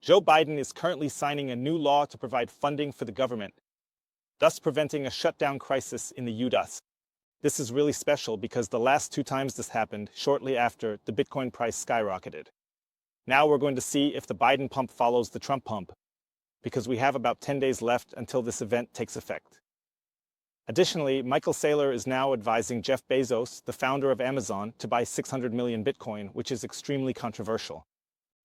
Joe Biden is currently signing a new law to provide funding for the government, thus preventing a shutdown crisis in the U.S. This is really special because the last 2 times this happened shortly after the Bitcoin price skyrocketed. Now we're going to see if the Biden pump follows the Trump pump, because we have about 10 days left until this event takes effect. Additionally, Michael Saylor is now advising Jeff Bezos, the founder of Amazon, to buy 600 million Bitcoin, which is extremely controversial.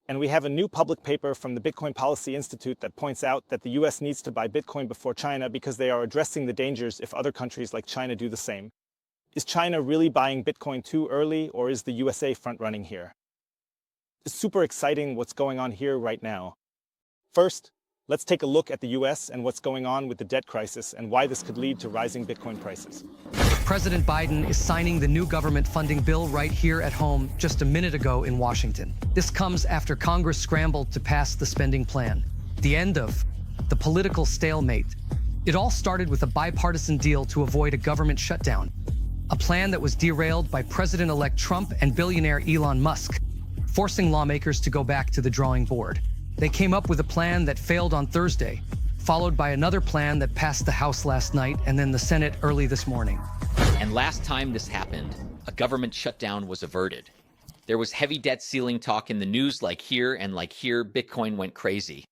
And we have a new public paper from the Bitcoin Policy Institute that points out that the US needs to buy Bitcoin before China because they are addressing the dangers if other countries like China do the same. Is China really buying Bitcoin too early, or is the USA front-running here? It's super exciting what's going on here right now. First, let's take a look at the US and what's going on with the debt crisis and why this could lead to rising Bitcoin prices. President Biden is signing the new government funding bill right here at home just a minute ago in Washington. This comes after Congress scrambled to pass the spending plan, the end of the political stalemate. It all started with a bipartisan deal to avoid a government shutdown, a plan that was derailed by President-elect Trump and billionaire Elon Musk, forcing lawmakers to go back to the drawing board. They came up with a plan that failed on Thursday, followed by another plan that passed the House last night and then the Senate early this morning. And last time this happened, a government shutdown was averted. There was heavy debt ceiling talk in the news like here, and like here, Bitcoin went crazy.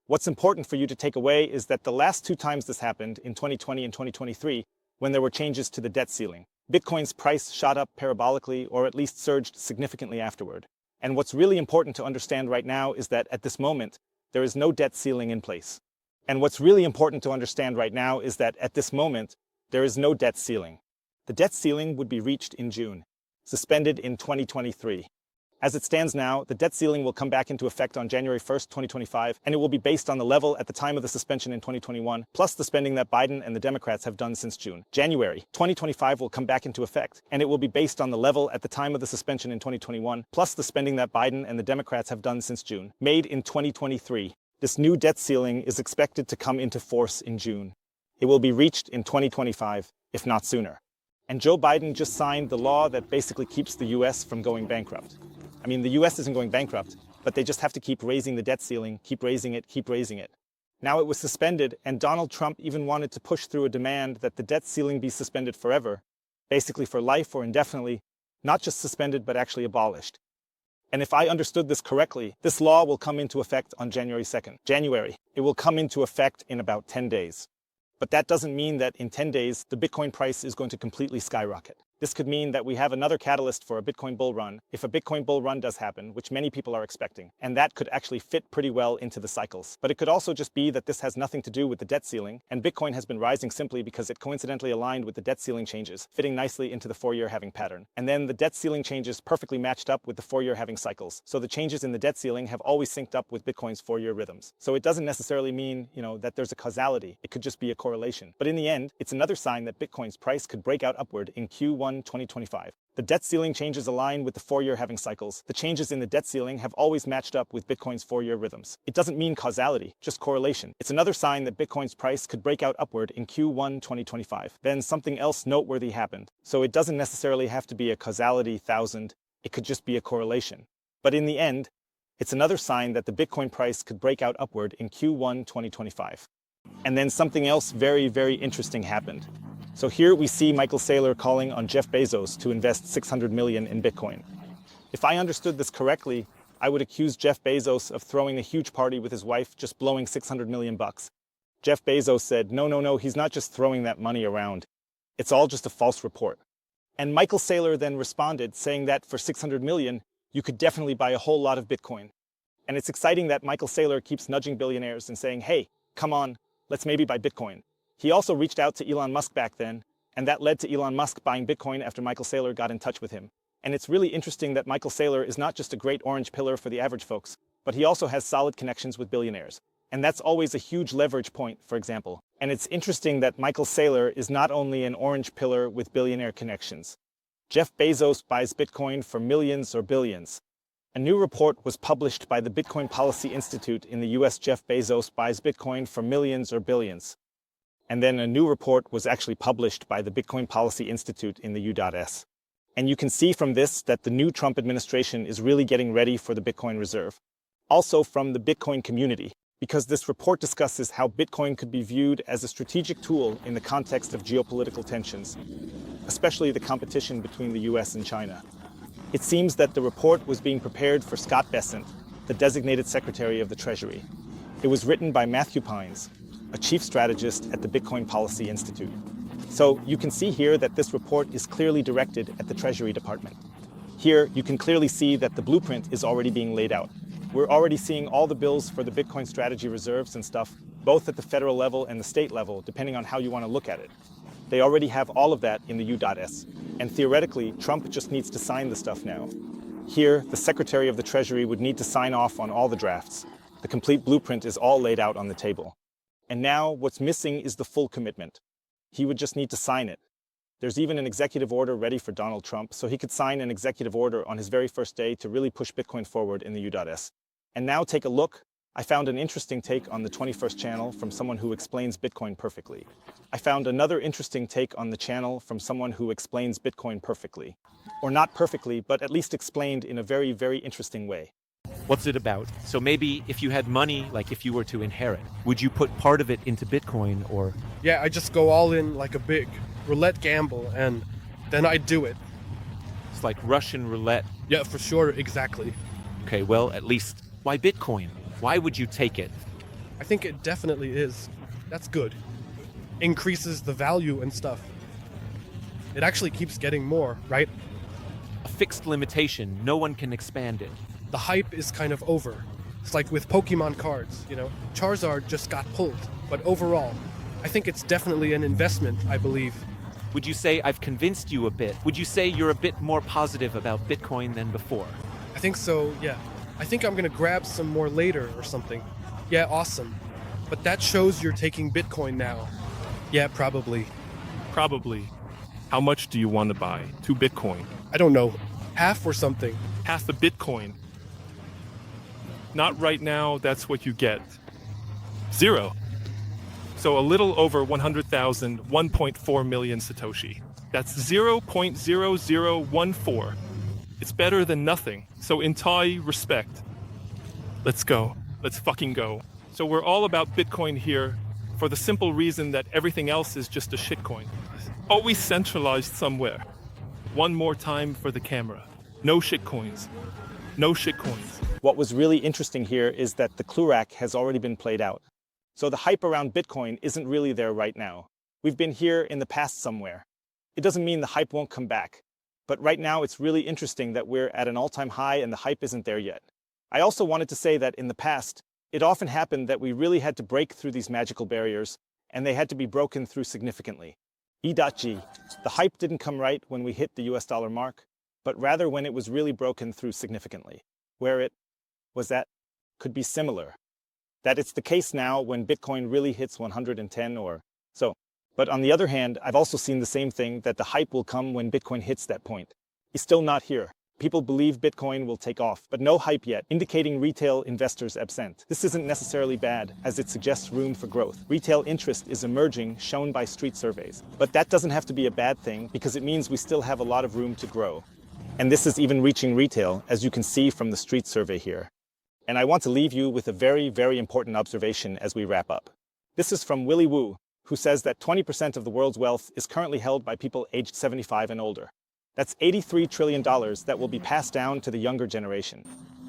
What's important for you to take away is that the last 2 times this happened, in 2020 and 2023, when there were changes to the debt ceiling, Bitcoin's price shot up parabolically or at least surged significantly afterward. And what's really important to understand right now is that at this moment, there is no debt ceiling in place. And what's really important to understand right now is that at this moment, there is no debt ceiling. The debt ceiling would be reached in June, suspended in 2023. As it stands now, the debt ceiling will come back into effect on January 1st, 2025, and it will be based on the level at the time of the suspension in 2021, plus the spending that Biden and the Democrats have done since June. January 2025 will come back into effect, and it will be based on the level at the time of the suspension in 2021, plus the spending that Biden and the Democrats have done since June, made in 2023. This new debt ceiling is expected to come into force in June. It will be reached in 2025, if not sooner. And Joe Biden just signed the law that basically keeps the US from going bankrupt. I mean, the US isn't going bankrupt, but they just have to keep raising the debt ceiling, keep raising it, keep raising it. Now it was suspended, and Donald Trump even wanted to push through a demand that the debt ceiling be suspended forever, basically for life or indefinitely, not just suspended, but actually abolished. And if I understood this correctly, this law will come into effect on January 2nd. It will come into effect in about 10 days. But that doesn't mean that in 10 days, the Bitcoin price is going to completely skyrocket. This could mean that we have another catalyst for a Bitcoin bull run, if a Bitcoin bull run does happen, which many people are expecting. And that could actually fit pretty well into the cycles. But it could also just be that this has nothing to do with the debt ceiling, and Bitcoin has been rising simply because it coincidentally aligned with the debt ceiling changes, fitting nicely into the 4-year halving pattern. And then the debt ceiling changes perfectly matched up with the 4-year halving cycles. So the changes in the debt ceiling have always synced up with Bitcoin's 4-year rhythms. So it doesn't necessarily mean, that there's a causality. It could just be a correlation. But in the end, it's another sign that Bitcoin's price could break out upward in Q1 2025. The debt ceiling changes align with the 4-year halving cycles. The changes in the debt ceiling have always matched up with Bitcoin's 4-year rhythms. It doesn't mean causality, just correlation. It's another sign that Bitcoin's price could break out upward in Q1 2025. Then something else noteworthy happened. So it doesn't necessarily have to be a causality 1000. It could just be a correlation. But in the end, it's another sign that the Bitcoin price could break out upward in Q1 2025. And then something else very, very interesting happened. So here we see Michael Saylor calling on Jeff Bezos to invest 600 million in Bitcoin. If I understood this correctly, I would accuse Jeff Bezos of throwing a huge party with his wife, just blowing 600 million bucks. Jeff Bezos said, no, he's not just throwing that money around. It's all just a false report. And Michael Saylor then responded, saying that for 600 million, you could definitely buy a whole lot of Bitcoin. And it's exciting that Michael Saylor keeps nudging billionaires and saying, hey, come on, let's maybe buy Bitcoin. He also reached out to Elon Musk back then, and that led to Elon Musk buying Bitcoin after Michael Saylor got in touch with him. And it's really interesting that Michael Saylor is not just a great orange pillar for the average folks, but he also has solid connections with billionaires. And that's always a huge leverage point, for example. And it's interesting that Michael Saylor is not only an orange pillar with billionaire connections. Jeff Bezos buys Bitcoin for millions or billions. A new report was published by the Bitcoin Policy Institute in the US. Jeff Bezos buys Bitcoin for millions or billions. And then a new report was actually published by the Bitcoin Policy Institute in the U.S. And you can see from this that the new Trump administration is really getting ready for the Bitcoin reserve. Also from the Bitcoin community, because this report discusses how Bitcoin could be viewed as a strategic tool in the context of geopolitical tensions, especially the competition between the US and China. It seems that the report was being prepared for Scott Bessent, the designated Secretary of the Treasury. It was written by Matthew Pines, a chief strategist at the Bitcoin Policy Institute. So you can see here that this report is clearly directed at the Treasury Department. Here, you can clearly see that the blueprint is already being laid out. We're already seeing all the bills for the Bitcoin strategy reserves and stuff, both at the federal level and the state level, depending on how you want to look at it. They already have all of that in the U.S. And theoretically, Trump just needs to sign the stuff now. Here, the Secretary of the Treasury would need to sign off on all the drafts. The complete blueprint is all laid out on the table. And now, what's missing is the full commitment. He would just need to sign it. There's even an executive order ready for Donald Trump, so he could sign an executive order on his very first day to really push Bitcoin forward in the U.S. And now take a look. I found an interesting take on the 21st channel from someone who explains Bitcoin perfectly. I found another interesting take on the channel from someone who explains Bitcoin perfectly. Or not perfectly, but at least explained in a very, very interesting way. What's it about? So maybe if you had money, like if you were to inherit, would you put part of it into Bitcoin or? Yeah, I just go all in like a big roulette gamble and then I do it. It's like Russian roulette. Yeah, for sure, exactly. Okay, well, at least, why Bitcoin? Why would you take it? I think it definitely is. That's good. Increases the value and stuff. It actually keeps getting more, right? A fixed limitation, no one can expand it. The hype is kind of over. It's like with Pokemon cards, Charizard just got pulled. But overall, I think it's definitely an investment, I believe. Would you say I've convinced you a bit? Would you say you're a bit more positive about Bitcoin than before? I think so, yeah. I think I'm gonna grab some more later or something. Yeah, awesome. But that shows you're taking Bitcoin now. Yeah, probably. Probably. How much do you want to buy? 2 Bitcoin. I don't know. Half or something. Half a Bitcoin. Not right now, that's what you get. 0. So a little over 100,000, 1.4 million Satoshi. That's 0.0014. It's better than nothing. So in Thai, respect. Let's go. Let's fucking go. So we're all about Bitcoin here for the simple reason that everything else is just a shitcoin. Always centralized somewhere. One more time for the camera. No shitcoins. No shitcoins. What was really interesting here is that the clue rack has already been played out. So the hype around Bitcoin isn't really there right now. We've been here in the past somewhere. It doesn't mean the hype won't come back. But right now it's really interesting that we're at an all-time high and the hype isn't there yet. I also wanted to say that in the past, it often happened that we really had to break through these magical barriers, and they had to be broken through significantly. E.G. The hype didn't come right when we hit the US dollar mark, but rather when it was really broken through significantly. Where it was that could be similar. That it's the case now when Bitcoin really hits 110 or so. But on the other hand, I've also seen the same thing, that the hype will come when Bitcoin hits that point. It's still not here. People believe Bitcoin will take off, but no hype yet, indicating retail investors absent. This isn't necessarily bad, as it suggests room for growth. Retail interest is emerging, shown by street surveys. But that doesn't have to be a bad thing, because it means we still have a lot of room to grow. And this is even reaching retail, as you can see from the street survey here. And I want to leave you with a very, very important observation as we wrap up. This is from Willy Woo, who says that 20% of the world's wealth is currently held by people aged 75 and older. That's $83 trillion that will be passed down to the younger generation.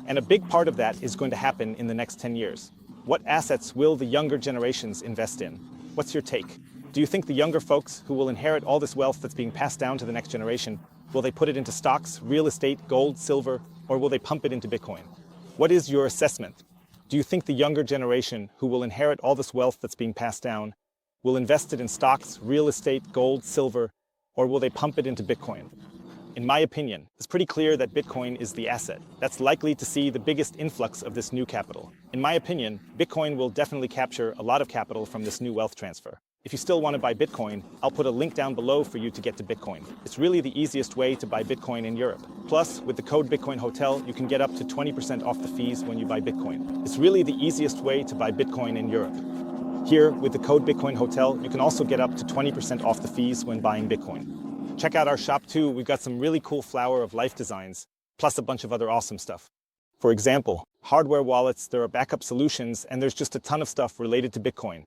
And a big part of that is going to happen in the next 10 years. What assets will the younger generations invest in? What's your take? Do you think the younger folks who will inherit all this wealth that's being passed down to the next generation, will they put it into stocks, real estate, gold, silver, or will they pump it into Bitcoin? What is your assessment? Do you think the younger generation who will inherit all this wealth that's being passed down will invest it in stocks, real estate, gold, silver, or will they pump it into Bitcoin? In my opinion, it's pretty clear that Bitcoin is the asset that's likely to see the biggest influx of this new capital. In my opinion, Bitcoin will definitely capture a lot of capital from this new wealth transfer. If you still want to buy Bitcoin, I'll put a link down below for you to get to Bitcoin. It's really the easiest way to buy Bitcoin in Europe. Plus, with the code Bitcoin Hotel, you can get up to 20% off the fees when you buy Bitcoin. It's really the easiest way to buy Bitcoin in Europe. Here, with the code Bitcoin Hotel, you can also get up to 20% off the fees when buying Bitcoin. Check out our shop too. We've got some really cool flower of life designs, plus a bunch of other awesome stuff. For example, hardware wallets, there are backup solutions, and there's just a ton of stuff related to Bitcoin.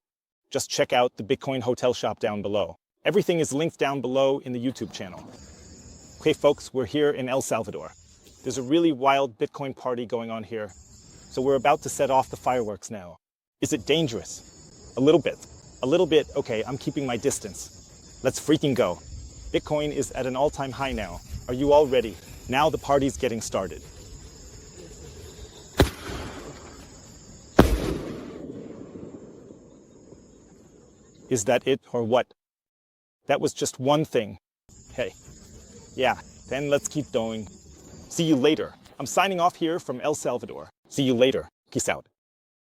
Just check out the Bitcoin hotel shop down below. Everything is linked down below in the YouTube channel. Okay, folks, we're here in El Salvador. There's a really wild Bitcoin party going on here, so we're about to set off the fireworks now. Is it dangerous? A little bit. A little bit, okay, I'm keeping my distance. Let's freaking go. Bitcoin is at an all-time high now. Are you all ready? Now the party's getting started. Is that it or what? That was just one thing. Hey. Yeah, then let's keep going. See you later. I'm signing off here from El Salvador. See you later. Peace out.